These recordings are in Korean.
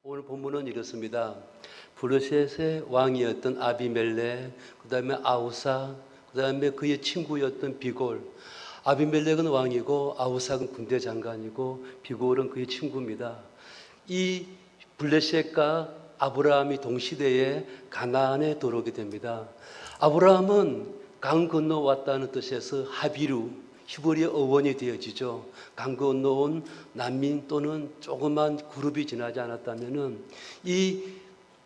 오늘 본문은 이렇습니다. 블레셋의 왕이었던 아비멜렉, 그 다음에 아우사, 그 다음에 그의 친구였던 비골. 아비멜렉은 왕이고 아우사는 군대 장관이고 비골은 그의 친구입니다. 이 블레셋과 아브라함이 동시대에 가나안에 들어오게 됩니다. 아브라함은 강 건너왔다는 뜻에서 하비루, 히브리 어원이 되어지죠. 강 건너온 난민 또는 조그만 그룹이 지나지 않았다면은 이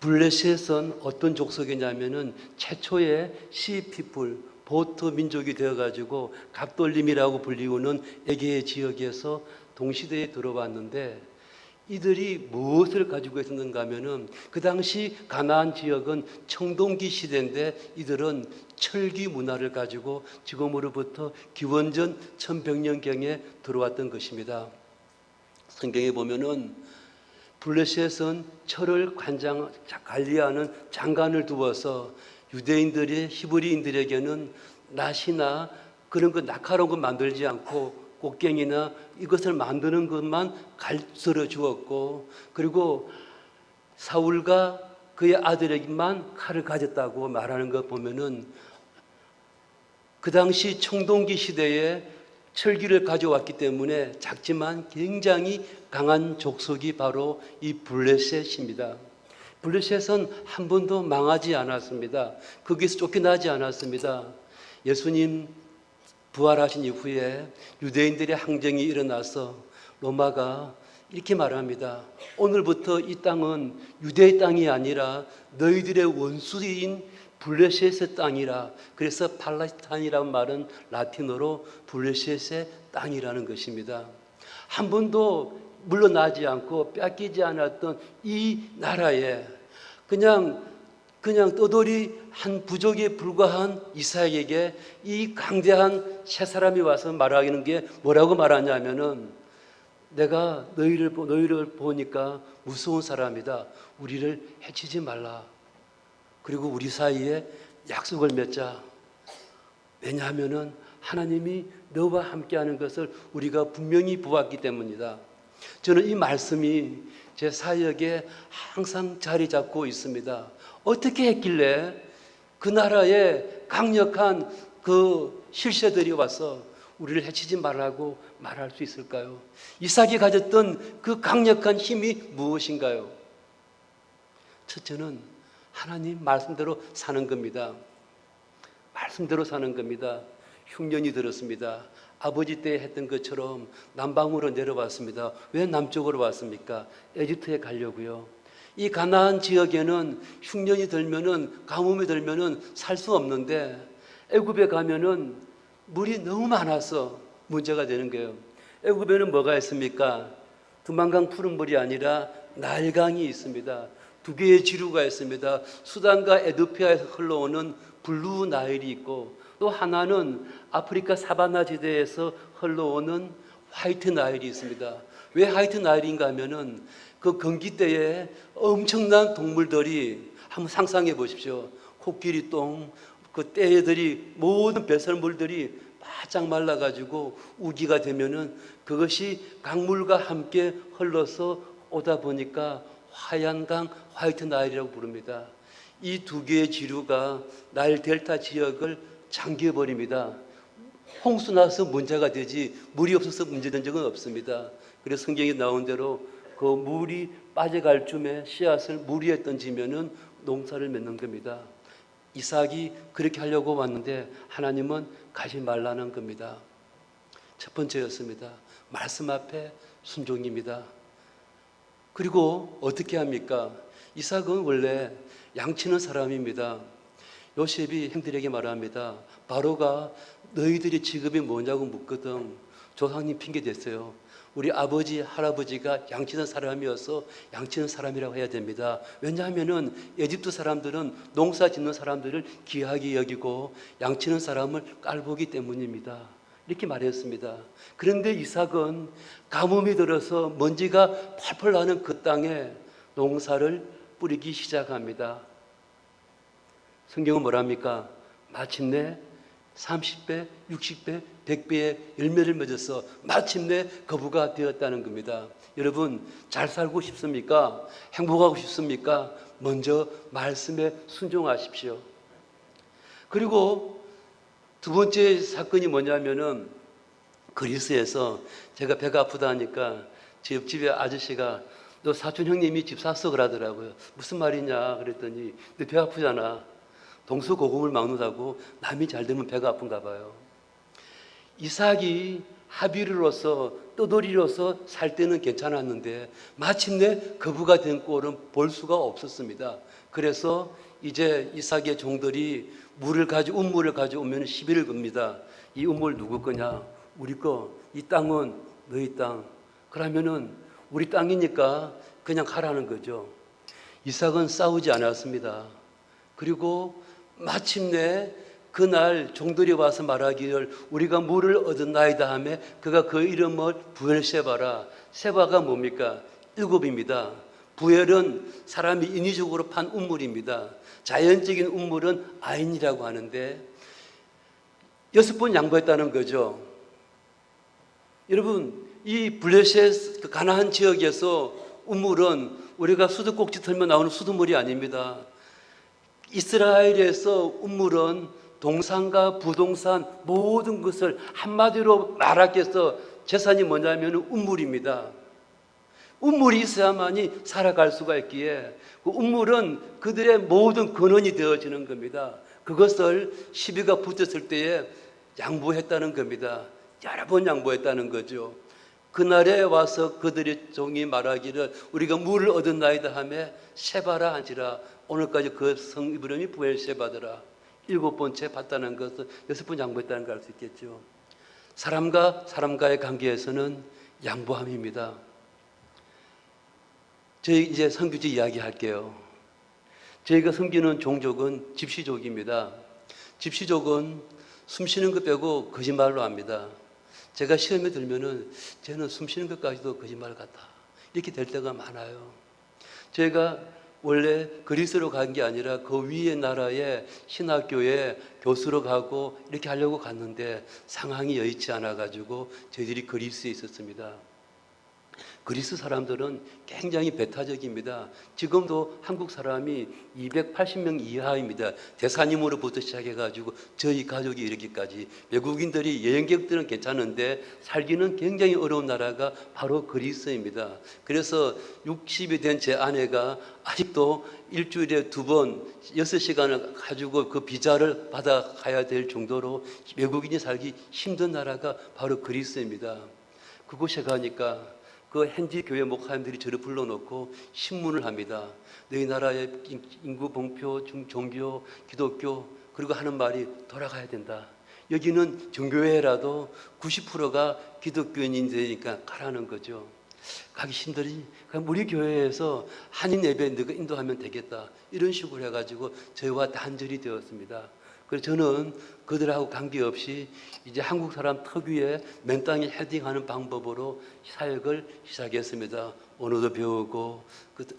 블레셋은 어떤 족속이냐면은 최초의 시피플, 보트 민족이 되어가지고 갑돌림이라고 불리우는 에게의 지역에서 동시대에 들어왔는데 이들이 무엇을 가지고 있었는가 하면은 그 당시 가나안 지역은 청동기 시대인데 이들은 철기 문화를 가지고 지금으로부터 기원전 1100년경에 들어왔던 것입니다. 성경에 보면은 블레셋은 철을 관리하는 장관을 두어서 유대인들이 히브리인들에게는 낫이나 그런 거 날카로운 거 만들지 않고 꽃갱이나 이것을 만드는 것만 가르쳐 주었고, 그리고 사울과 그의 아들에게만 칼을 가졌다고 말하는 것 보면은 그 당시 청동기 시대에 철기를 가져왔기 때문에 작지만 굉장히 강한 족속이 바로 이 블레셋입니다. 블레셋은 한 번도 망하지 않았습니다. 거기서 쫓겨나지 않았습니다. 예수님 부활하신 이후에 유대인들의 항쟁이 일어나서 로마가 이렇게 말합니다. 오늘부터 이 땅은 유대의 땅이 아니라 너희들의 원수인 블레셋의 땅이라. 그래서 팔레스타인이라는 말은 라틴어로 블레셋의 땅이라는 것입니다. 한 번도 물러나지 않고 뺏기지 않았던 이 나라에 그냥 떠돌이 한 부족에 불과한 이삭에게 이 강대한 세 사람이 와서 말하는 게 뭐라고 말하냐면은 내가 너희를 보니까 무서운 사람이다. 우리를 해치지 말라. 그리고 우리 사이에 약속을 맺자. 왜냐하면은 하나님이 너와 함께하는 것을 우리가 분명히 보았기 때문이다. 저는 이 말씀이 제 사역에 항상 자리 잡고 있습니다. 어떻게 했길래 그 나라에 강력한 그 실세들이 와서 우리를 해치지 말라고 말할 수 있을까요? 이삭이 가졌던 그 강력한 힘이 무엇인가요? 첫째는 하나님 말씀대로 사는 겁니다. 말씀대로 사는 겁니다. 흉년이 들었습니다. 아버지 때 했던 것처럼 남방으로 내려왔습니다. 왜 남쪽으로 왔습니까? 에집트에 가려고요. 이 가나안 지역에는 흉년이 들면은 가뭄이 들면은 살 수 없는데 애굽에 가면은 물이 너무 많아서 문제가 되는 거예요. 애굽에는 뭐가 있습니까? 두만강 푸른 물이 아니라 나일강이 있습니다. 두 개의 지류가 있습니다. 수단과 에티오피아에서 흘러오는 블루 나일이 있고 또 하나는 아프리카 사바나 지대에서 흘러오는 화이트 나일이 있습니다. 왜 화이트 나일인가 하면은 그 건기 때에 엄청난 동물들이 한번 상상해 보십시오. 코끼리 똥, 그 떼들이 모든 배설물들이 바짝 말라가지고 우기가 되면은 그것이 강물과 함께 흘러서 오다 보니까 하얀 강 화이트 나일이라고 부릅니다. 이 두 개의 지류가 나일 델타 지역을 잠겨버립니다. 홍수 나서 문제가 되지 물이 없어서 문제된 적은 없습니다. 그래서 성경에 나온 대로 그 물이 빠져갈 쯤에 씨앗을 물 위에 던지면은 농사를 맺는 겁니다. 이삭이 그렇게 하려고 왔는데 하나님은 가지 말라는 겁니다. 첫 번째였습니다. 말씀 앞에 순종입니다. 그리고 어떻게 합니까? 이삭은 원래 양치는 사람입니다. 요셉이 형들에게 말합니다. 바로가 너희들의 직업이 뭐냐고 묻거든. 조상님 핑계 댔어요. 우리 아버지, 할아버지가 양치는 사람이어서 양치는 사람이라고 해야 됩니다. 왜냐하면은 에집트 사람들은 농사 짓는 사람들을 귀하게 여기고 양치는 사람을 깔보기 때문입니다. 이렇게 말했습니다. 그런데 이삭은 가뭄이 들어서 먼지가 펄펄 나는 그 땅에 농사를 뿌리기 시작합니다. 성경은 뭐랍니까? 마침내 30배, 60배, 100배의 열매를 맺어서 마침내 거부가 되었다는 겁니다. 여러분 잘 살고 싶습니까? 행복하고 싶습니까? 먼저 말씀에 순종하십시오. 그리고 두 번째 사건이 뭐냐면은 그리스에서 제가 배가 아프다 하니까 제 옆집에 아저씨가 너 사촌 형님이 집 샀어 그러더라고요. 무슨 말이냐 그랬더니 너 배 아프잖아. 동서고금을 막는다고 남이 잘 되면 배가 아픈가 봐요. 이삭이 하비르로서 떠돌이로서 살 때는 괜찮았는데 마침내 거부가 된 꼴은 볼 수가 없었습니다. 그래서 이제 이삭의 종들이 운물을 가져오면 시비를 겁니다. 이 운물 누구 거냐? 우리 거. 이 땅은 너희 땅. 그러면은 우리 땅이니까 그냥 가라는 거죠. 이삭은 싸우지 않았습니다. 그리고 마침내 그날 종들이 와서 말하기를 우리가 물을 얻었나이다 하며 그가 그 이름을 부엘세바라. 세바가 뭡니까? 7입니다. 부엘은 사람이 인위적으로 판 운물입니다. 자연적인 운물은 아인이라고 하는데 6번 양보했다는 거죠. 여러분 이 블레셋 가나안 지역에서 운물은 우리가 수도꼭지 털면 나오는 수돗물이 아닙니다. 이스라엘에서 운물은 동산과 부동산 모든 것을 한마디로 말하겠어 재산이 뭐냐면 운물입니다. 운물이 있어야만이 살아갈 수가 있기에 그 운물은 그들의 모든 근원이 되어지는 겁니다. 그것을 시비가 붙었을 때에 양보했다는 겁니다. 여러 번 양보했다는 거죠. 그날에 와서 그들의 종이 말하기를 우리가 물을 얻었나이다 하며 세바라 한지라. 오늘까지 그 성 이름이 부엘세바더라. 7번째 받다는 것은 6번 양보했다는 걸 알 수 있겠죠. 사람과 사람과의 관계에서는 양보함입니다. 저희 이제 선교지 이야기할게요. 저희가 섬기는 종족은 집시족입니다. 집시족은 숨쉬는 것 빼고 거짓말로 합니다. 제가 시험에 들면은 쟤는 숨쉬는 것까지도 거짓말 같다. 이렇게 될 때가 많아요. 저희가 원래 그리스로 간 게 아니라 그 위의 나라의 신학교에 교수로 가고 이렇게 하려고 갔는데 상황이 여의치 않아가지고 저희들이 그리스에 있었습니다. 그리스 사람들은 굉장히 배타적입니다. 지금도 한국 사람이 280명 이하입니다. 대사님으로부터 시작해가지고 저희 가족이 이렇게까지. 외국인들이 여행객들은 괜찮은데 살기는 굉장히 어려운 나라가 바로 그리스입니다. 그래서 60이 된 제 아내가 아직도 일주일에 2번 6시간을 가지고 그 비자를 받아 가야 될 정도로 외국인이 살기 힘든 나라가 바로 그리스입니다. 그곳에 가니까 그 현지 교회 목사님들이 저를 불러놓고 신문을 합니다. 너희 나라의 인구 봉표, 종교, 기독교 그리고 하는 말이 돌아가야 된다. 여기는 정교회라도 90%가 기독교인이 되니까 가라는 거죠. 가기 힘들이 우리 교회에서 한인 예배 너가 인도하면 되겠다. 이런 식으로 해가지고 저희와 단절이 되었습니다. 그래서 저는 그들하고 관계없이 이제 한국 사람 특유의 맨 땅에 헤딩하는 방법으로 사역을 시작했습니다. 언어도 배우고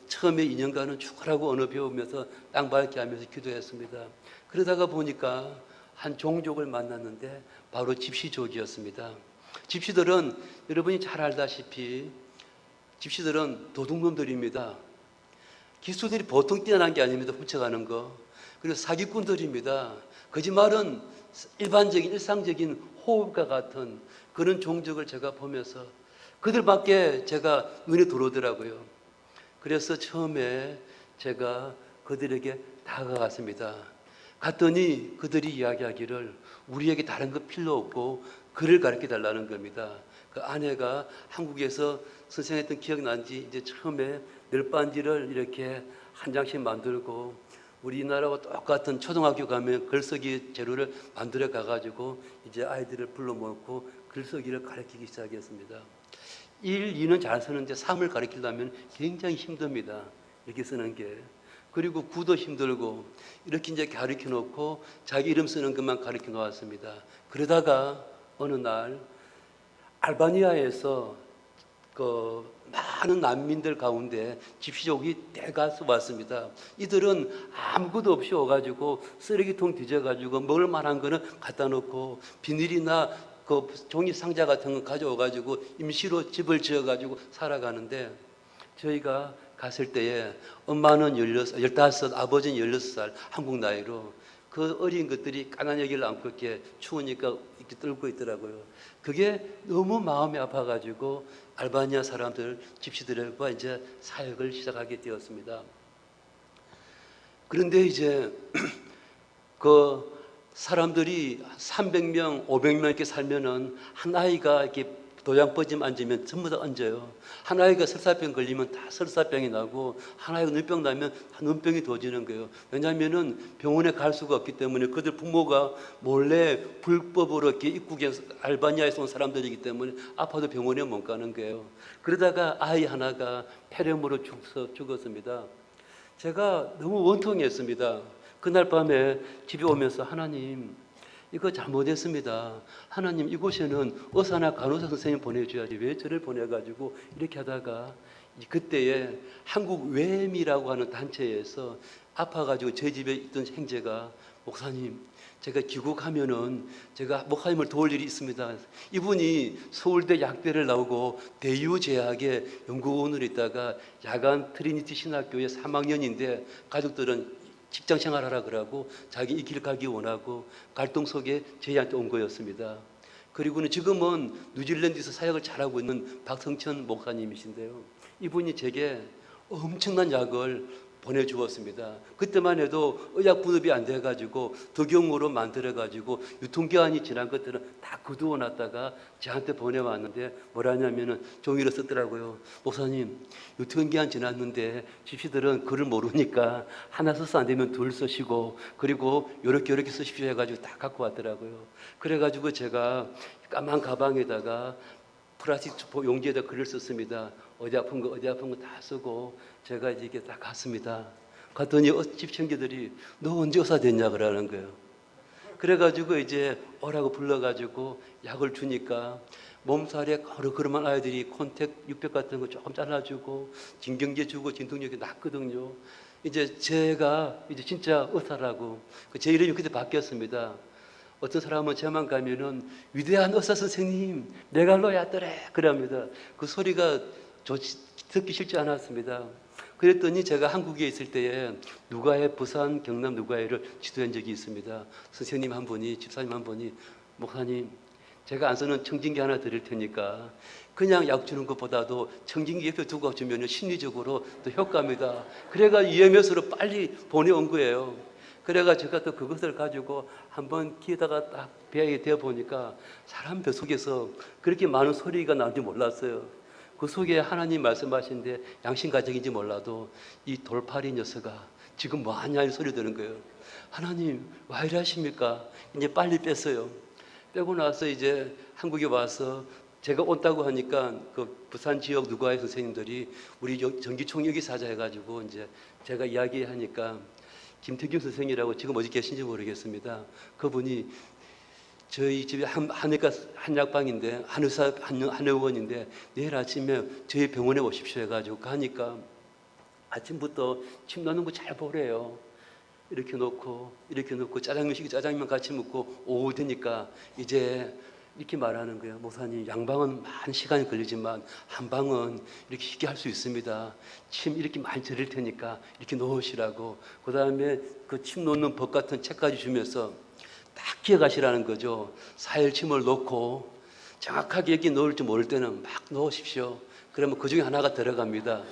처음에 2년간은 축구하고 언어 배우면서 땅 밟기 하면서 기도했습니다. 그러다가 보니까 한 종족을 만났는데 바로 집시족이었습니다. 집시들은 여러분이 잘 알다시피 집시들은 도둑놈들입니다. 기수들이 보통 뛰어난 게 아닙니다. 훔쳐가는 거. 그리고 사기꾼들입니다. 거짓말은 일반적인 일상적인 호흡과 같은 그런 종족을 제가 보면서 그들밖에 제가 눈에 들어오더라고요. 그래서 처음에 제가 그들에게 다가갔습니다. 갔더니 그들이 이야기하기를 우리에게 다른 거 필요 없고 글을 가르쳐 달라는 겁니다. 그 아내가 한국에서 선생했던 기억난지 이제 처음에 널빤지를 이렇게 한 장씩 만들고 우리나라와 똑같은 초등학교 가면 글쓰기 재료를 만들어 가가지고 이제 아이들을 불러 모으고 글쓰기를 가르치기 시작했습니다. 1, 2는 잘 쓰는데 3을 가르치려면 굉장히 힘듭니다. 이렇게 쓰는 게. 그리고 9도 힘들고 이렇게 이제 가르쳐 놓고 자기 이름 쓰는 것만 가르쳐 놓았습니다. 그러다가 어느 날 알바니아에서 그 많은 난민들 가운데 집시족이 대가수 왔습니다. 이들은 아무것도 없이 와가지고 쓰레기통 뒤져가지고 먹을 만한 거는 갖다 놓고 비닐이나 그 종이 상자 같은 거 가져와가지고 임시로 집을 지어가지고 살아가는데 저희가 갔을 때에 엄마는 16, 15, 아버지는 16살 한국 나이로 그 어린 것들이 까나니기를 안고 이렇게 추우니까 이렇게 떨고 있더라고요. 그게 너무 마음이 아파가지고 알바니아 사람들, 집시들과 이제 사역을 시작하게 되었습니다. 그런데 이제 그 사람들이 300명, 500명 이렇게 살면은 한 아이가 이렇게 도장버짐 앉으면 전부 다 얹어요. 한 아이가 설사병 걸리면 다 설사병이 나고 한 아이가 눈병 나면 다 눈병이 도지는 거예요. 왜냐하면은 병원에 갈 수가 없기 때문에 그들 부모가 몰래 불법으로 이렇게 입국에 알바니아에서 온 사람들이기 때문에 아파도 병원에 못 가는 거예요. 그러다가 아이 하나가 폐렴으로 죽었습니다. 제가 너무 원통했습니다. 그날 밤에 집에 오면서 하나님 이거 잘못했습니다. 하나님 이곳에는 의사나 간호사 선생님 보내줘야지 왜 저를 보내가지고 이렇게 하다가 그때에 한국 외미라고 하는 단체에서 아파가지고 제 집에 있던 형제가 목사님 제가 귀국하면은 제가 목사님을 도울 일이 있습니다. 이분이 서울대 약대를 나오고 대유제약의 연구원으로 있다가 야간 트리니티 신학교의 3학년인데 가족들은 직장 생활하라 그러고 자기 이 길 가기 원하고 갈등 속에 저희한테 온 거였습니다. 그리고는 지금은 뉴질랜드에서 사역을 잘하고 있는 박성천 목사님이신데요. 이분이 제게 엄청난 약을 보내주었습니다. 그때만 해도 의약 분업이 안 돼가지고 덕용으로 만들어가지고 유통기한이 지난 것들은 다 거두어 놨다가 저한테 보내왔는데 뭐라냐면은 종이로 썼더라고요. 목사님 유통기한 지났는데 집시들은 글을 모르니까 하나 써서 안 되면 둘 쓰시고 그리고 요렇게 쓰십시오 해가지고 다 갖고 왔더라고요. 그래가지고 제가 까만 가방에다가 플라스틱 용지에다 글을 썼습니다. 어디 아픈 거 다 쓰고 제가 이게 딱 갔습니다. 갔더니 집 친구들이 너 언제 의사 됐냐 그러는 거예요. 그래가지고 이제 오라고 불러가지고 약을 주니까 몸살에 거르거름한 아이들이 콘택 600 같은 거 조금 잘라주고 진경제 주고 진통제가 낫거든요. 이제 제가 이제 진짜 의사라고 제 이름이 그때 바뀌었습니다. 어떤 사람은 저만 가면은 위대한 의사 선생님 메갈로야더래 그럽니다. 그 소리가 듣기 싫지 않았습니다. 그랬더니 제가 한국에 있을 때에 누가해 부산 경남 누가해를 지도한 적이 있습니다. 선생님 한 분이 집사님 한 분이 목사님 제가 안 쓰는 청진기 하나 드릴 테니까 그냥 약 주는 것보다도 청진기 옆에 두고 주면 심리적으로 더 효과입니다. 그래가 EMS로 빨리 보내온 거예요. 그래가 제가 또 그것을 가지고 한번 기다가 딱 배에 대어 보니까 사람 배 속에서 그렇게 많은 소리가 나는지 몰랐어요. 그 속에 하나님 말씀하신데 양심가정인지 몰라도 이 돌팔이 녀석아 지금 뭐하냐 이 소리 드는 거예요. 하나님 왜 이래 하십니까? 이제 빨리 뺐어요. 빼고 나서 이제 한국에 와서 제가 온다고 하니까 그 부산 지역 누가해 선생님들이 우리 전기총 여기 사자 해가지고 이제 제가 이야기하니까 김태균 선생이라고 지금 어디 계신지 모르겠습니다. 그분이 저희 집에 한의과 한약방인데 한의사 한의원인데 내일 아침에 저희 병원에 오십시오 해가지고 가니까 아침부터 침 넣는 거 잘 보래요. 이렇게 놓고 짜장면 시키 짜장면 같이 먹고 오후 되니까 이제 이렇게 말하는 거예요. 목사님 양방은 많은 시간이 걸리지만 한방은 이렇게 쉽게 할 수 있습니다. 침 이렇게 많이 드릴 테니까 이렇게 놓으시라고. 그 다음에 그 침 놓는 법 같은 책까지 주면서 딱 기억하시라는 거죠. 사열침을 놓고 정확하게 여기 넣을지 모를 때는 막 넣으십시오. 그러면 그 중에 하나가 들어갑니다.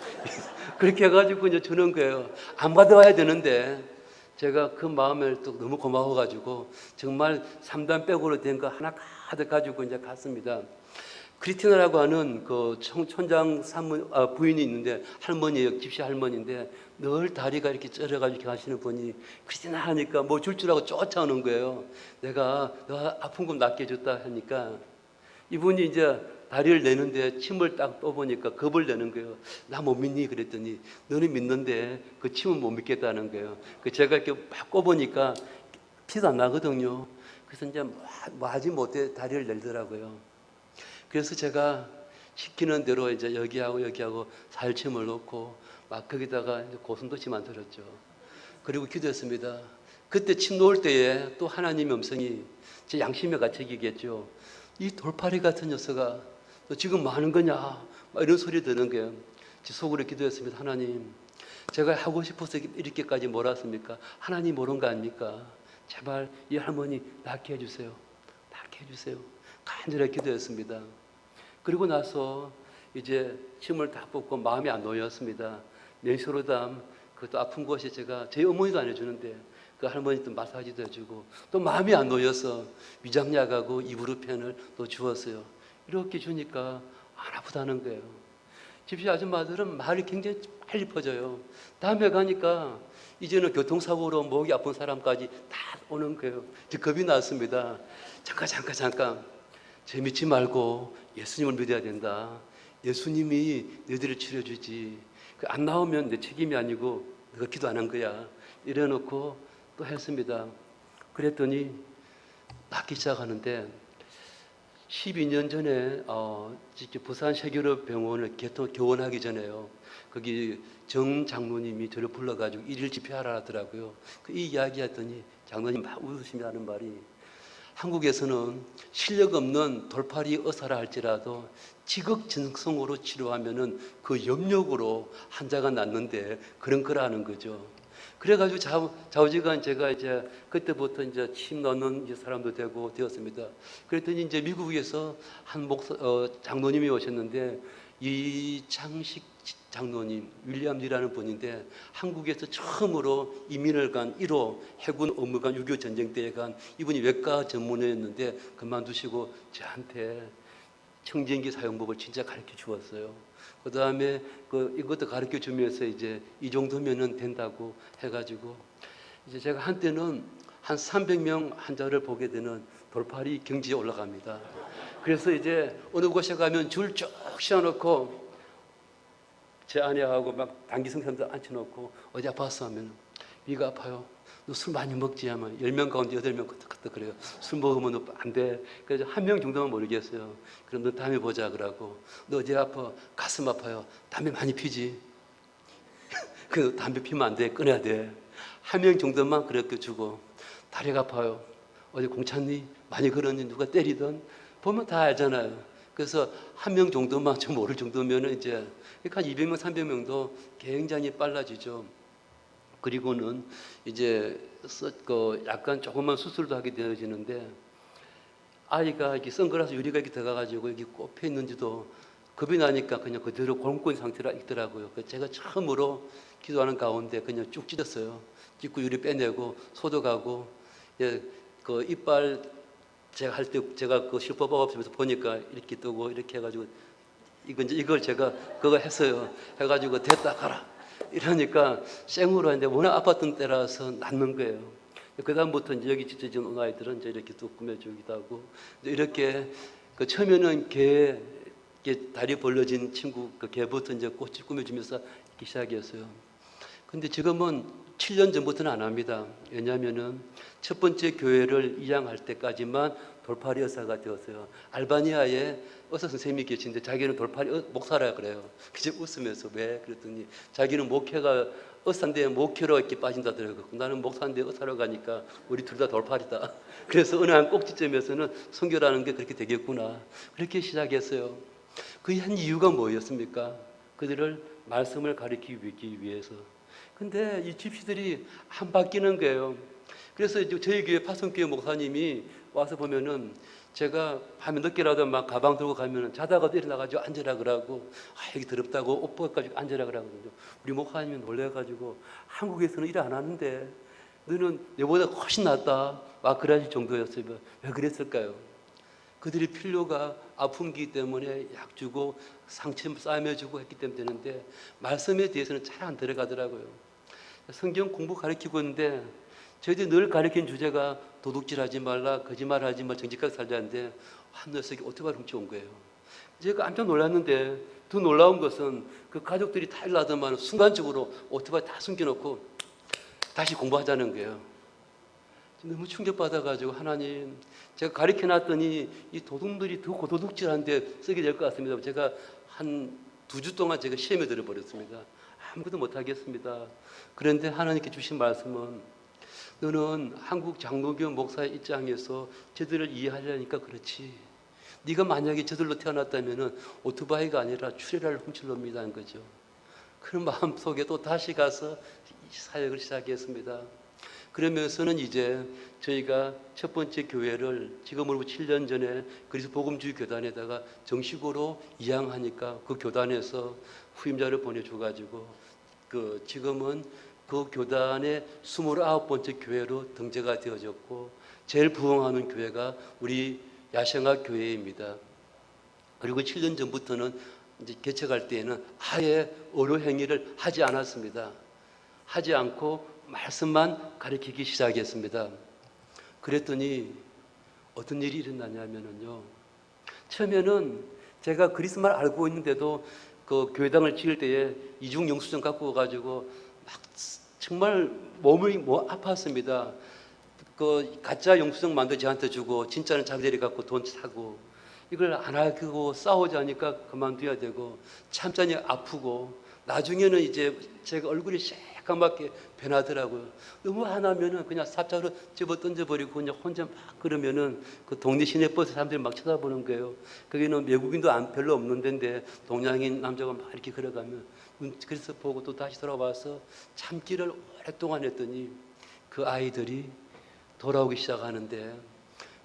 그렇게 해가지고 이제 주는 거예요. 안 받아와야 되는데 제가 그 마음을 또 너무 고마워가지고 정말 3단 백으로 된 거 하나 가득 가지고 이제 갔습니다. 크리티나라고 하는 그 촌장 부인이 있는데 할머니예요. 집시 할머니인데 늘 다리가 이렇게 쩔어가지고 가시는 분이 크리티나 하니까 뭐 줄 줄 알고 쫓아오는 거예요. 내가 너 아픈 거 낫게 해줬다 하니까 이분이 이제 다리를 내는데 침을 딱 떠보니까 겁을 내는 거예요. 나 못 믿니? 그랬더니 너는 믿는데 그 침은 못 믿겠다는 거예요. 제가 이렇게 막 꼽으니까 피도 안 나거든요. 그래서 이제 뭐 하지 못해 다리를 내더라고요. 그래서 제가 시키는 대로 이제 여기하고 살침을 놓고 막 거기다가 고슴도치 만들었죠. 그리고 기도했습니다. 그때 침 놓을 때에 또 하나님의 음성이 제 양심의 가책이겠죠. 이 돌팔이 같은 녀석아, 너 지금 뭐 하는 거냐? 막 이런 소리 드는 거예요. 제 속으로 기도했습니다. 하나님, 제가 하고 싶어서 이렇게까지 몰았습니까? 하나님 모른 거 아닙니까? 제발 이 할머니 낫게 해주세요. 낫게 해주세요. 간절히 기도했습니다. 그리고 나서 이제 침을 다 뽑고 마음이 안 놓였습니다. 멘쇼로담, 그것도 아픈 곳이 제가 제 어머니도 안 해주는데 그 할머니 또 마사지도 해주고 또 마음이 안 놓여서 위장약하고 이부르펜을 또 주었어요. 이렇게 주니까 안 아프다는 거예요. 집시 아줌마들은 말이 굉장히 빨리 퍼져요. 다음에 가니까 이제는 교통사고로 목이 아픈 사람까지 다 오는 거예요. 이제 겁이 났습니다. 잠깐. 재밌지 말고 예수님을 믿어야 된다. 예수님이 너희들을 치료주지. 안 나오면 내 책임이 아니고 내가 기도 안 한 거야. 이래놓고 또 했습니다. 그랬더니 낫기 시작하는데 12년 전에 부산 세교로 병원을 개원하기 전에요. 거기 정 장로님이 저를 불러가지고 일일 집회하라 하더라고요. 이 이야기 했더니 장로님 막 웃으시며 하는 말이, 한국에서는 실력 없는 돌팔이 의사라 할지라도 지극정성으로 치료하면은 그 염력으로 환자가 낫는데 그런 거라는 거죠. 그래가지고 좌우지간 제가 이제 그때부터 이제 침 넣는 이제 사람도 되었습니다. 그랬더니 이제 미국에서 한 장로님이 오셨는데, 이창식 장로님, 윌리엄이라는 분인데 한국에서 처음으로 이민을 간 1호 해군 업무관 6.25 전쟁 때에 간 이분이 외과 전문의였는데 그만두시고 저한테 청진기 사용법을 진짜 가르쳐 주었어요. 그 다음에 이것도 가르쳐 주면서 이제 이 정도면은 된다고 해가지고 이제 제가 한때는 한 300명 환자를 보게 되는 돌팔이 경지에 올라갑니다. 그래서 이제 어느 곳에 가면 줄 쭉 씌워놓고 제 아내하고 막 단기 성사람들 앉혀놓고 어디 아팠어 하면 위가 아파요. 너 술 많이 먹지 하면 10명 가운데 8명 그때 그래요. 술 먹으면 안 돼. 그래서 한 명 정도만 모르겠어요. 그럼 너 다음에 보자 그러고, 너 어디 아파? 가슴 아파요. 담배 많이 피지? 그 담배 피면 안 돼. 끊어야 돼. 한 명 정도만 그렇게 주고, 다리가 아파요. 어디 공찼니? 많이 걸었니? 누가 때리던? 보면 다 알잖아요. 그래서 한 명 정도만 좀 모를 정도면은 이제 한 200명, 300명도 굉장히 빨라지죠. 그리고는 이제 약간 조그만 수술도 하게 되어지는데, 아이가 이렇게 선글라스 유리가 이렇게 들어가가지고 여기 꼽혀 있는지도 겁이 나니까 그냥 그대로 곰고 있는 상태라 있더라고요. 그래서 제가 처음으로 기도하는 가운데 그냥 쭉 찢었어요. 찢고 유리 빼내고 소독하고, 예, 그 이빨 제가 할 때 제가 그 실버버 없으면서 보니까 이렇게 뜨고 이렇게 해가지고 이걸 제가 그거 했어요. 해가지고 됐다 가라. 이러니까 생으로 했는데 워낙 아팠던 때라서 낫는 거예요. 그 다음부터 이제 여기 찢어진 온 아이들은 이제 이렇게 또 꾸며주기도 하고, 이렇게 처음에는 개 다리 벌려진 친구 그 개부터 이제 꽃을 꾸며주면서 이렇게 시작했어요. 근데 지금은 7년 전부터는 안 합니다. 왜냐하면은 첫 번째 교회를 이양할 때까지만 돌팔이 의사가 되었어요. 알바니아에 의사 선생님이 계신데 자기는 돌팔이 목사라 그래요. 그저 웃으면서 왜? 그랬더니 자기는 목회가 의사인데 목회로 이렇게 빠진다더라고요. 나는 목사인데 의사로 가니까 우리 둘 다 돌팔이다. 그래서 어느 한 꼭지점에서는 선교라는 게 그렇게 되겠구나. 그렇게 시작했어요. 그 한 이유가 뭐였습니까? 그들을 말씀을 가르치기 위해서. 근데 이 집시들이 안 바뀌는 거예요. 그래서 저희 교회 파송교회 목사님이 와서 보면은 제가 밤에 늦게라도 막 가방 들고 가면은 자다가도 일어나가지고 앉으라 그러고, 여기 더럽다고 옷 벗어가지고 앉으라 그러거든요. 우리 목사님이 놀래가지고 한국에서는 일 안 하는데 너는 내보다 훨씬 낫다 막 그러실 정도였어요. 왜 그랬을까요? 그들이 필요가 아픔이기 때문에 약 주고 상처 싸매주고 했기 때문에 되는데 말씀에 대해서는 잘 안 들어가더라고요. 성경 공부 가르치고 있는데 저희들이 늘 가르치는 주제가 도둑질하지 말라, 거짓말하지 말라, 정직하게 살자는데 한 녀석이 오토바이를 훔쳐온 거예요. 제가 깜짝 놀랐는데 더 놀라운 것은 그 가족들이 다 일나더만 순간적으로 오토바이 다 숨겨놓고 다시 공부하자는 거예요. 너무 충격받아가지고, 하나님, 제가 가르쳐놨더니 이 도둑들이 더 도둑질하는데 쓰게 될 것 같습니다. 제가 한 2주 동안 제가 시험에 들어버렸습니다. 아무것도 못하겠습니다. 그런데 하나님께 주신 말씀은, 너는 한국 장로교 목사의 입장에서 저들을 이해하려니까 그렇지. 네가 만약에 저들로 태어났다면은 오토바이가 아니라 추레라를 훔칠 놈이다 는 거죠. 그런 마음 속에 또 다시 가서 사역을 시작했습니다. 그러면서는 이제 저희가 첫 번째 교회를 지금으로부터 7년 전에 그리스도 복음주의 교단에다가 정식으로 이양하니까 그 교단에서 후임자를 보내줘가지고 지금은 그 교단의 29번째 교회로 등재가 되어졌고 제일 부흥하는 교회가 우리 야생학 교회입니다. 그리고 7년 전부터는 이제 개척할 때에는 아예 어로 행위를 하지 않았습니다. 하지 않고 말씀만 가르치기 시작했습니다. 그랬더니 어떤 일이 일어나냐면요. 처음에는 제가 그리스도만 알고 있는데도 그 교회당을 지을 때에 이중 영수증 갖고 와가지고 막 정말 몸이 아팠습니다. 그 가짜 영수증 만들어 저한테 주고 진짜는 자기들이 갖고 돈 사고 이걸 안 하고 싸우자니까 그만둬야 되고 참자니 아프고 나중에는 이제 제가 얼굴이 새까맣게 변하더라고요. 너무 화나면은 그냥 삽자로 집어 던져버리고 그냥 혼자 막 그러면은 그 동네 시내버스 사람들이 막 쳐다보는 거예요. 거기는 외국인도 별로 없는 데인데 동양인 남자가 막 이렇게 걸어가면 그래서 보고 또 다시 돌아와서 참기를 오랫동안 했더니 그 아이들이 돌아오기 시작하는데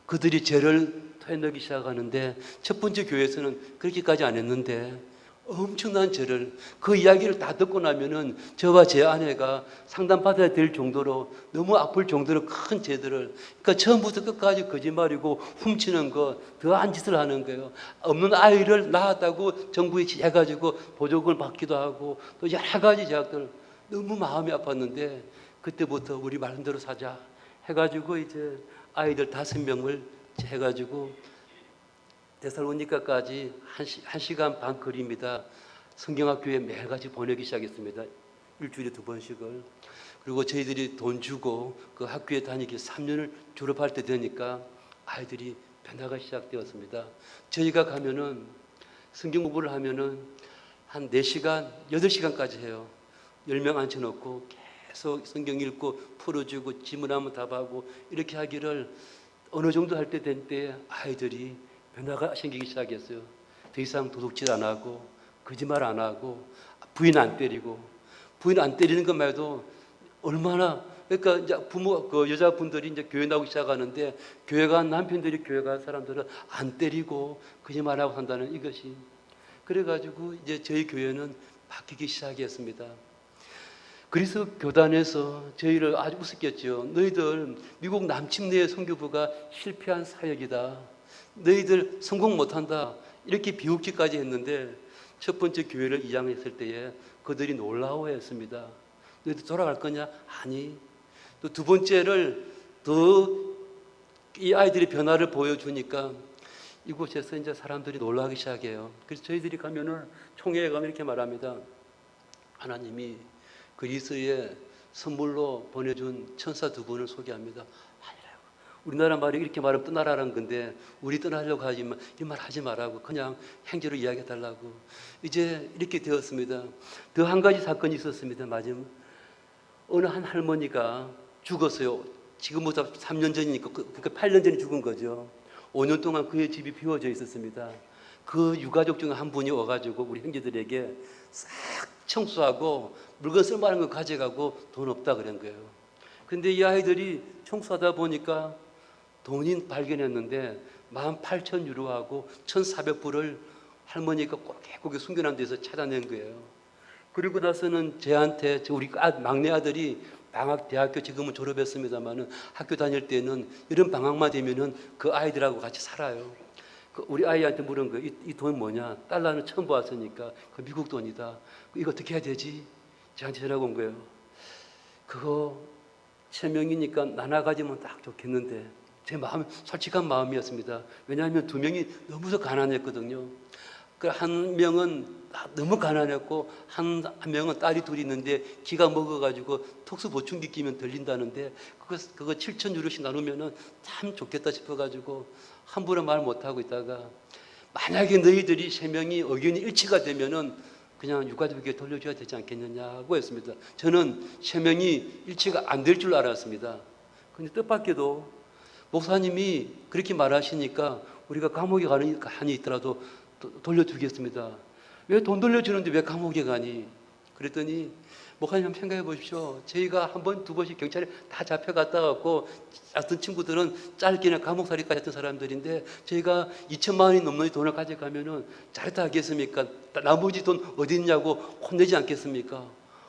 그들이 죄를 토해내기 시작하는데 첫 번째 교회에서는 그렇게까지 안 했는데 엄청난 죄를 그 이야기를 다 듣고 나면은 저와 제 아내가 상담받아야 될 정도로 너무 아플 정도로 큰 죄들을 그러니까 처음부터 끝까지 거짓말이고 훔치는 거 더한 짓을 하는 거예요. 없는 아이를 낳았다고 정부에 해가지고 보조금을 받기도 하고 또 여러 가지 제약들 너무 마음이 아팠는데 그때부터 우리 말씀대로 사자 해가지고 이제 아이들 5명을 해가지고 데살로니가까지 1시간 반 거리입니다. 성경학교에 매일같이 보내기 시작했습니다. 일주일에 2번씩을. 그리고 저희들이 돈 주고 그 학교에 다니기 3년을 졸업할 때 되니까 아이들이 변화가 시작되었습니다. 저희가 가면은 성경 공부를 하면은 한 4시간, 8시간까지 해요. 10명 앉혀놓고 계속 성경 읽고 풀어주고 질문하면 답하고 이렇게 하기를 어느 정도 할 때 된 때 아이들이 변화가 생기기 시작했어요. 더 이상 도둑질 안 하고 거짓말 안 하고 부인 안 때리고 부인 안 때리는 것만 해도 얼마나 그러니까 이제 부모 그 여자분들이 이제 교회 나오기 시작하는데 교회 간 남편들이 교회 간 사람들은 안 때리고 거짓말 하고 산다는 이것이 그래가지고 이제 저희 교회는 바뀌기 시작했습니다. 그래서 교단에서 저희를 아주 우습겠죠. 너희들 미국 남침내의 선교부가 실패한 사역이다. 너희들 성공 못한다. 이렇게 비웃기까지 했는데 첫 번째 교회를 이양했을 때에 그들이 놀라워했습니다. 너희들 돌아갈 거냐? 아니. 또 두 번째를 더 이 아이들이 변화를 보여주니까 이곳에서 이제 사람들이 놀라기 시작해요. 그래서 저희들이 가면은 총회에 가면 이렇게 말합니다. 하나님이 그리스도의 선물로 보내준 천사 2분을 소개합니다. 우리나라 말이 이렇게 말하면 떠나라는 건데 우리 떠나려고 하지만 이 말 하지 말라고 그냥 행제로 이야기해달라고 이제 이렇게 되었습니다. 더 한 가지 사건이 있었습니다. 마지막 어느 한 할머니가 죽었어요. 지금부터 3년 전이니까 그러니까 8년 전에 죽은 거죠. 5년 동안 그의 집이 비워져 있었습니다. 그 유가족 중에 한 분이 와가지고 우리 형제들에게 싹 청소하고 물건 쓸만한 거 가져가고 돈 없다 그런 거예요. 근데 이 아이들이 청소하다 보니까 돈이 발견했는데 18,000유로하고 1,400불을 할머니가 꼬깃꼬깃 숨겨놓은 데서 찾아낸 거예요. 그리고 나서는 저한테 우리 막내 아들이 방학 대학교 지금은 졸업했습니다만은 학교 다닐 때는 이런 방학만 되면은 그 아이들하고 같이 살아요. 우리 아이한테 물은 거예요. 이 돈 뭐냐? 달러는 처음 봤으니까 그 미국 돈이다. 이거 어떻게 해야 되지? 저한테 전화가 온 거예요. 그거 3명이니까 나눠 가지면 딱 좋겠는데 제 마음 솔직한 마음이었습니다. 왜냐하면 2명이 너무 가난했거든요. 그 한 명은 너무 가난했고 한 명은 딸이 둘이 있는데 기가 먹어가지고 특수 보충기 끼면 들린다는데 그거 7,000유로씩 나누면은 참 좋겠다 싶어가지고 함부로 말 못하고 있다가 만약에 너희들이 3명이 의견이 일치가 되면은 그냥 유가족에게 돌려줘야 되지 않겠느냐고 했습니다. 저는 3명이 일치가 안 될 줄 알았습니다. 근데 뜻밖에도 목사님이 그렇게 말하시니까 우리가 감옥에 가는 한이 있더라도 돌려주겠습니다. 왜 돈 돌려주는데 왜 감옥에 가니? 그랬더니 목사님 한번 생각해 보십시오. 저희가 한 번, 두 번씩 경찰에 다 잡혀갔다 갖고 어떤 친구들은 짧게는 감옥살이까지 했던 사람들인데 저희가 2천만 원이 넘는 돈을 가져가면은 잘했다 하겠습니까? 나머지 돈 어디 있냐고 혼내지 않겠습니까?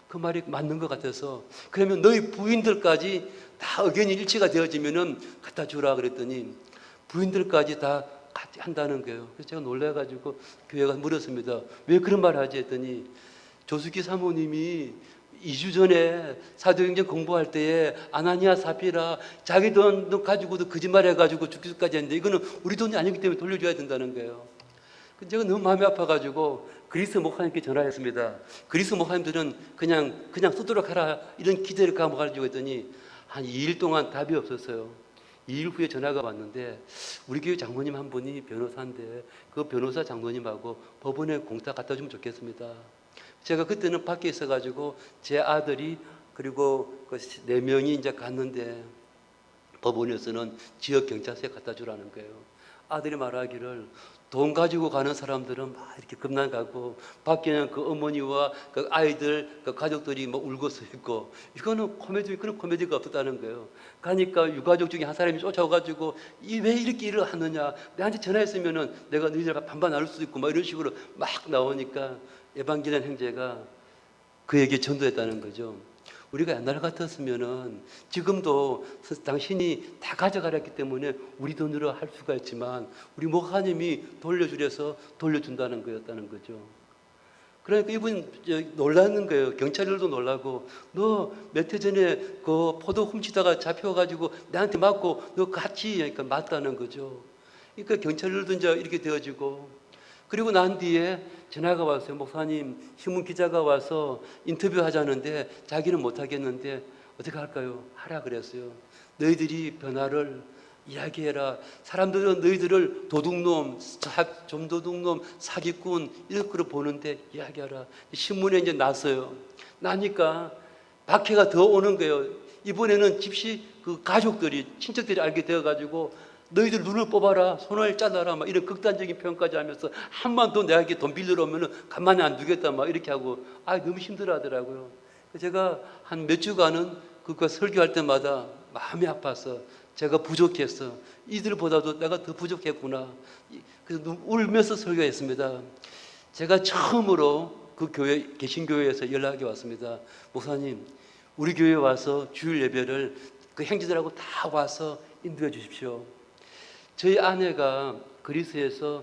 그 말이 맞는 것 같아서 그러면 너희 부인들까지 다 의견이 일치가 되어지면은 갖다 주라 그랬더니 부인들까지 다 같이 한다는 거예요. 그래서 제가 놀라가지고 교회가 물었습니다. 왜 그런 말 하지 했더니 조수기 사모님이 2주 전에 사도행전 공부할 때에 아나니아 사피라 자기 돈 가지고도 거짓말 해가지고 죽기까지 했는데 이거는 우리 돈이 아니기 때문에 돌려줘야 된다는 거예요. 제가 너무 마음이 아파가지고 그리스 목사님께 전화했습니다. 그리스 목사님들은 그냥 쓰도록 하라 이런 기대를 감아가지고 했더니 한 2일 동안 답이 없었어요. 2일 후에 전화가 왔는데 우리 교회 장로님 한 분이 변호사인데 그 변호사 장로님하고 법원에 공사 갖다 주면 좋겠습니다. 제가 그때는 밖에 있어가지고 제 아들이 그리고 그 4명이 이제 갔는데 법원에서는 지역 경찰서에 갖다 주라는 거예요. 아들이 말하기를 돈 가지고 가는 사람들은 막 이렇게 겁나 가고 밖에는 그 어머니와 그 아이들 그 가족들이 막 울고 서 있고 이거는 그런 코미디가 없었다는 거예요. 가니까 유가족 중에 한 사람이 쫓아와가지고 왜 이렇게 일을 하느냐, 내한테 전화했으면은 내가 너희들 반반 나눌 수도 있고 막 이런 식으로 막 나오니까 에반게리온 형제가 그에게 전도했다는 거죠. 우리가 옛날 같았으면은 지금도 당신이 다 가져가렸기 때문에 우리 돈으로 할 수가 있지만 우리 목사님이 돌려주려서 돌려준다는 거였다는 거죠. 그러니까 이분 놀라는 거예요. 경찰들도 놀라고 너 몇 해 전에 그 포도 훔치다가 잡혀가지고 나한테 맞고 너 같이 그러니까 맞다는 거죠. 그러니까 경찰들도 이제 이렇게 되어지고 그리고 난 뒤에 전화가 왔어요. 목사님, 신문 기자가 와서 인터뷰 하자는데 자기는 못 하겠는데 어떻게 할까요? 하라 그랬어요. 너희들이 변화를 이야기해라. 사람들은 너희들을 도둑놈, 좀도둑놈, 사기꾼 이렇게 보는데 이야기하라. 신문에 이제 났어요. 나니까 박해가 더 오는 거예요. 이번에는 집시 그 가족들이 친척들이 알게 되어가지고 너희들 눈을 뽑아라, 손을 잘라라, 막 이런 극단적인 표현까지 하면서 한 번 더 내가 돈 빌리러 오면은 가만히 안 두겠다, 막 이렇게 하고, 너무 힘들어 하더라고요. 제가 한 몇 주간은 그거 설교할 때마다 마음이 아파서 제가 부족했어. 이들보다도 내가 더 부족했구나. 그래서 울면서 설교했습니다. 제가 처음으로 그 교회, 개신교회에서 연락이 왔습니다. 목사님, 우리 교회에 와서 주일 예배를 그 형제들하고 다 와서 인도해 주십시오. 저희 아내가 그리스에서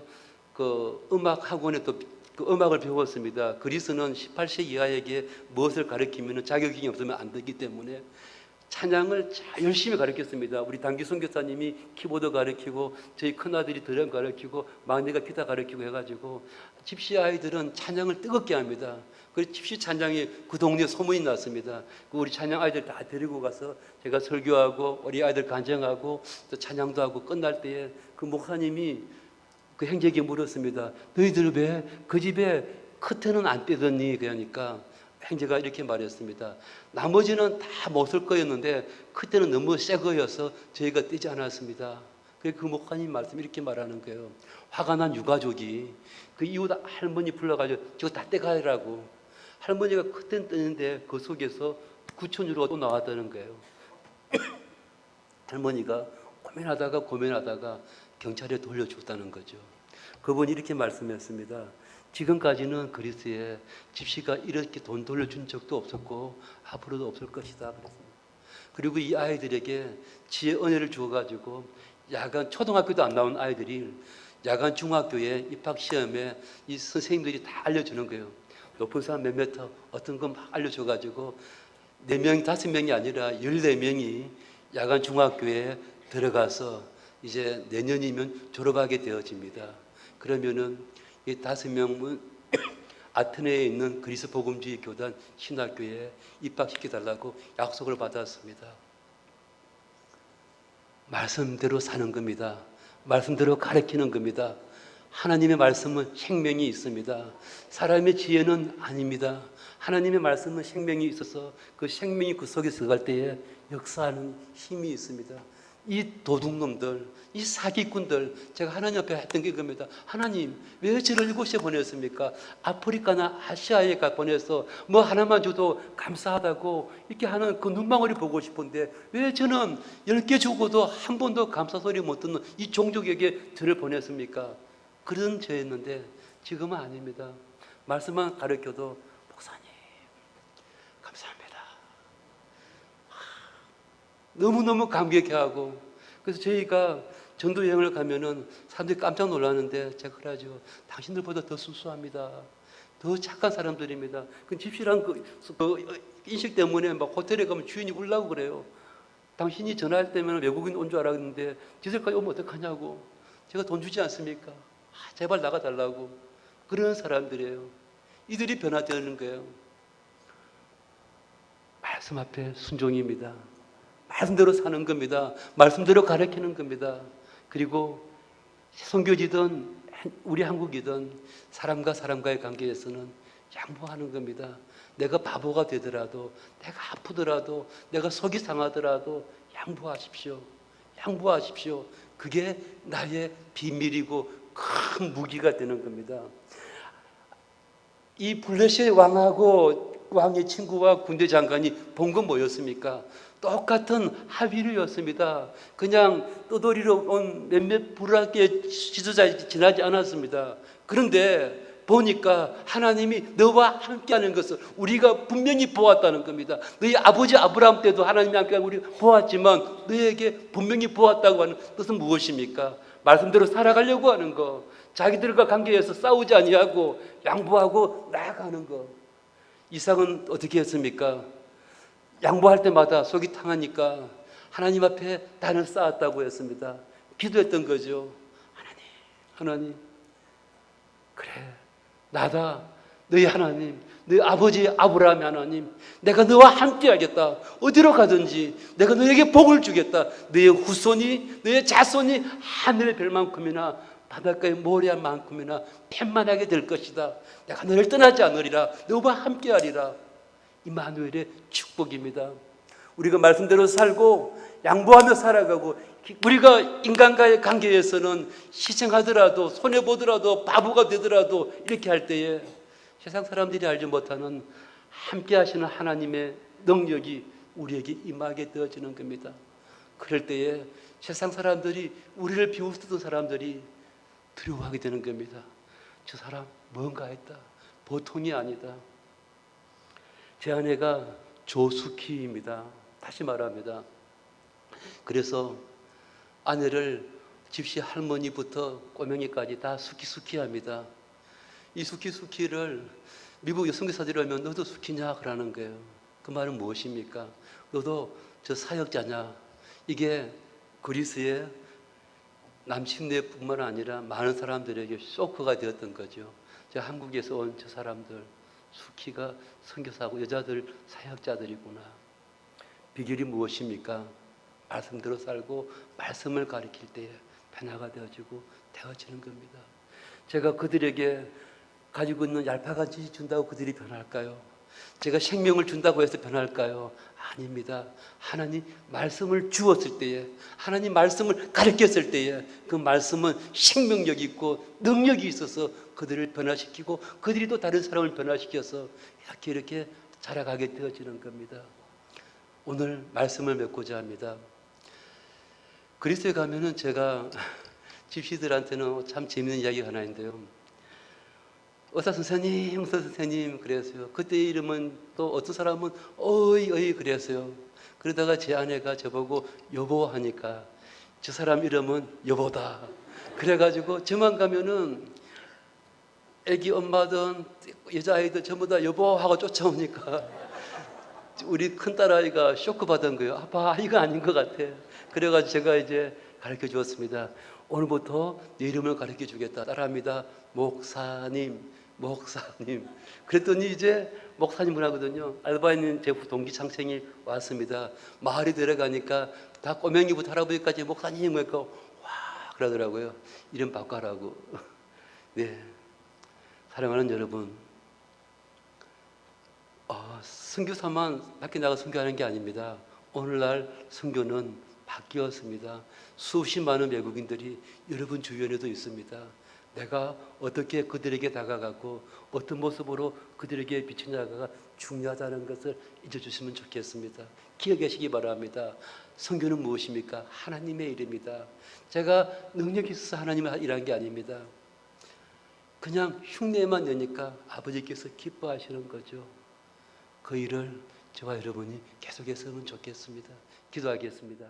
그 음악 학원에 또 그 음악을 배웠습니다. 그리스는 18세 이하에게 무엇을 가르치면 자격이 없으면 안 되기 때문에 찬양을 열심히 가르쳤습니다. 우리 단기 선교사님이 키보드 가르치고 저희 큰아들이 드럼 가르치고 막내가 기타 가르치고 해가지고 집시 아이들은 찬양을 뜨겁게 합니다. 그래서 집시 찬양이 그 동네에 소문이 났습니다. 우리 찬양 아이들 다 데리고 가서 제가 설교하고 우리 아이들 간증하고 또 찬양도 하고 끝날 때에 그 목사님이 그 형제에게 물었습니다. 너희들 왜 그 집에 커튼은 안 떼더니? 그러니까 형제가 이렇게 말했습니다. 나머지는 다 못 쓸 거였는데 그때는 너무 새 거여서 저희가 떼지 않았습니다. 그 목사님 말씀이 이렇게 말하는 거예요. 화가 난 유가족이 그 이웃 할머니 불러가지고 저거 다 떼가라고. 할머니가 커튼 떼는데 그 속에서 9,000유로가 또 나왔다는 거예요. 할머니가 고민하다가 경찰에 돌려줬다는 거죠. 그분이 이렇게 말씀했습니다. 지금까지는 그리스에 집시가 이렇게 돈 돌려준 적도 없었고 앞으로도 없을 것이다 그랬습니다. 그리고 이 아이들에게 지혜 은혜를 주어가지고 야간 초등학교도 안 나온 아이들이 야간 중학교에 입학 시험에 이 선생님들이 다 알려주는 거예요. 높은 산 몇 미터 어떤 거 막 알려줘가지고 4명, 5명이 아니라 14명이 야간 중학교에 들어가서 이제 내년이면 졸업하게 되어집니다. 그러면은 이 5명은 아테네에 있는 그리스 복음주의 교단 신학교에 입학시켜달라고 약속을 받았습니다. 말씀대로 사는 겁니다. 말씀대로 가르치는 겁니다. 하나님의 말씀은 생명이 있습니다. 사람의 지혜는 아닙니다. 하나님의 말씀은 생명이 있어서 그 생명이 그 속에 들어갈 때에 역사하는 힘이 있습니다. 이 도둑놈들, 이 사기꾼들, 제가 하나님 앞에 했던 게 그겁니다. 하나님, 왜 저를 이곳에 보냈습니까? 아프리카나 아시아에 보내서 뭐 하나만 줘도 감사하다고 이렇게 하는 그 눈망울이 보고 싶은데 왜 저는 10개 주고도 한 번도 감사 소리 못 듣는 이 종족에게 저를 보냈습니까? 그런 저였는데 지금은 아닙니다. 말씀만 가르쳐도 목사님, 감사합니다. 너무너무 감격해하고, 그래서 저희가 전도 여행을 가면은 사람들이 깜짝 놀라는데 제가 그러죠. 당신들보다 더 순수합니다. 더 착한 사람들입니다. 그 집시랑 그 인식 때문에 막 호텔에 가면 주인이 울라고 그래요. 당신이 전화할 때면 외국인 온 줄 알았는데 지들까지 오면 어떡하냐고. 제가 돈 주지 않습니까? 제발 나가달라고. 그런 사람들이에요. 이들이 변화되는 거예요. 말씀 앞에 순종입니다. 말씀대로 사는 겁니다. 말씀대로 가르치는 겁니다. 그리고 선교지든 우리 한국이든 사람과 사람과의 관계에서는 양보하는 겁니다. 내가 바보가 되더라도, 내가 아프더라도, 내가 속이 상하더라도 양보하십시오. 양보하십시오. 그게 나의 비밀이고 큰 무기가 되는 겁니다. 이 블레셋 왕하고 왕의 친구와 군대 장관이 본 건 뭐였습니까? 똑같은 합의료였습니다. 그냥 떠돌이로 온 몇몇 불악의 지도자 지나지 않았습니다. 그런데 보니까 하나님이 너와 함께하는 것을 우리가 분명히 보았다는 겁니다. 너희 아버지 아브라함 때도 하나님이 함께하고 우리 보았지만 너에게 분명히 보았다고 하는 뜻은 무엇입니까? 말씀대로 살아가려고 하는 거, 자기들과 관계에서 싸우지 아니하고 양보하고 나아가는 거. 이삭은 어떻게 했습니까? 양보할 때마다 속이 탕하니까 하나님 앞에 단을 쌓았다고 했습니다. 기도했던 거죠. 하나님, 그래, 나다. 너희 하나님, 너희 아버지 아브라함의 하나님, 내가 너와 함께 하겠다. 어디로 가든지 내가 너에게 복을 주겠다. 너의 후손이, 너의 자손이 하늘의 별만큼이나 바닷가의 모래만큼이나 펜만하게 될 것이다. 내가 너를 떠나지 않으리라. 너와 함께 하리라. 임마누엘의 축복입니다. 우리가 말씀대로 살고 양보하며 살아가고, 우리가 인간과의 관계에서는 희생하더라도 손해보더라도 바보가 되더라도 이렇게 할 때에 세상 사람들이 알지 못하는 함께 하시는 하나님의 능력이 우리에게 임하게 되어지는 겁니다. 그럴 때에 세상 사람들이, 우리를 비웃었던 사람들이 두려워하게 되는 겁니다. 저 사람 뭔가 했다. 보통이 아니다. 제 아내가 조숙희입니다. 다시 말합니다. 그래서 아내를 집시 할머니부터 꼬맹이까지 다 수키수키합니다. 이 수키수키를 미국 여성교사들이 오면 너도 수키냐 그러는 거예요. 그 말은 무엇입니까? 너도 저 사역자냐? 이게 그리스의 남침내뿐만 아니라 많은 사람들에게 쇼크가 되었던 거죠. 저 한국에서 온 저 사람들 수키가 선교사고 여자들 사역자들이구나. 비결이 무엇입니까? 말씀대로 살고 말씀을 가리킬 때에 변화가 되어지고 되어지는 겁니다. 제가 그들에게 가지고 있는 얄팍한지 준다고 그들이 변할까요? 제가 생명을 준다고 해서 변할까요? 아닙니다. 하나님 말씀을 주었을 때에, 하나님 말씀을 가르쳤을 때에 그 말씀은 생명력이 있고 능력이 있어서 그들을 변화시키고 그들이 또 다른 사람을 변화시켜서 이렇게 자라가게 되어지는 겁니다. 오늘 말씀을 맺고자 합니다. 그리스도에 가면은 제가 집시들한테는 참 재미있는 이야기가 하나 있는데요. 의사 선생님 그랬어요. 그때 이름은 또 어떤 사람은 어이 그랬어요. 그러다가 제 아내가 저보고 여보 하니까 저 사람 이름은 여보다. 그래가지고 저만 가면은 애기 엄마든 여자아이들 전부 다 여보 하고 쫓아오니까 우리 큰딸아이가 쇼크 받은 거예요. 아빠 이거 아닌 것 같아. 그래가지고 제가 이제 가르쳐 주었습니다. 오늘부터 네 이름을 가르쳐 주겠다. 따라합니다. 목사님. 그랬더니 이제 목사님을 하거든요. 알바인 제 동기 창생이 왔습니다. 마을에 들어가니까 다 꼬맹이부터 할아버지까지 목사님 그러니까 와 그러더라고요. 이름 바꿔라고. 네, 사랑하는 여러분, 선교사만 밖에 나가 선교하는 게 아닙니다. 오늘날 선교는 바뀌었습니다. 수십 많은 외국인들이 여러분 주변에도 있습니다. 내가 어떻게 그들에게 다가가고 어떤 모습으로 그들에게 비치냐가 중요하다는 것을 잊어주시면 좋겠습니다. 기억하시기 바랍니다. 선교는 무엇입니까? 하나님의 일입니다. 제가 능력이 있어서 하나님을 일한 게 아닙니다. 그냥 흉내만 내니까 아버지께서 기뻐하시는 거죠. 그 일을 저와 여러분이 계속했으면 좋겠습니다. 기도하겠습니다.